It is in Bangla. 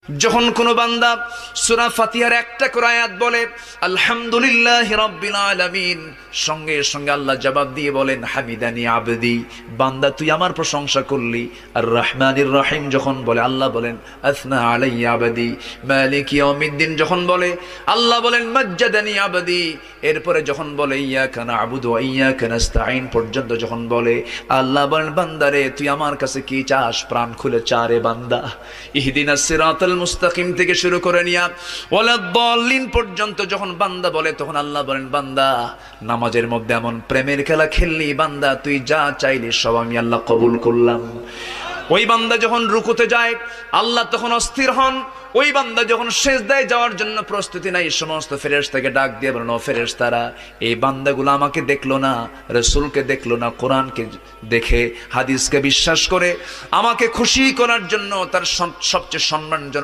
যখন কোনো বান্দা সূরা ফাতিহার একটা করে আয়াত বলে আলহামদুলিল্লাহি রাব্বিল আলামিন, সঙ্গে সঙ্গে আল্লাহ জবাব দিয়ে বলেন হামিদানি আবদি, বান্দা তুই আমার প্রশংসা করলি। আর রহমানির রহিম যখন বলে আল্লাহ বলেন আসনা আলাইয়া আবদি। মালিক ইয়াউমিদ্দিন যখন বলে আল্লাহ বলেন মাজ্জাদানি আবদি। এরপরে যখন বলে ইয়াকা না'বুদু ওয়া ইয়াকা নাস্তাঈন পর্যন্ত যখন বলে আল্লাহ বলেন বান্দারে তুই আমার কাছে কি চাস, প্রাণ খুলে চারে বান্দা। ইহদিনাস সিরাতাল মুস্তাকিম থেকে শুরু করে নিয়া ওয়ালাদ-দাল্লিন পর্যন্ত যখন বান্দা বলে তখন আল্লাহ বলেন বান্দা নামাজের মধ্যে এমন প্রেমের খেলা খেললি বান্দা, তুই যা চাইলি সব আমি আল্লাহ কবুল করলাম। ওই বান্দা যখন রুকুতে যায় আল্লাহ তখন অস্থির হন। ওই বান্দা যখন সিজদায় যাওয়ার জন্য প্রস্তুতি নাই, সমস্ত ফেরেশতাকে ডাক দিয়ে বলেন ও ফেরেশতারা, এই বান্দাগুলো আমাকে দেখলো না, রাসূলকে দেখলো না, কোরআনকে দেখে হাদিসকে বিশ্বাস করে আমাকে খুশি করার জন্য তার সবচেয়ে সম্মানজনক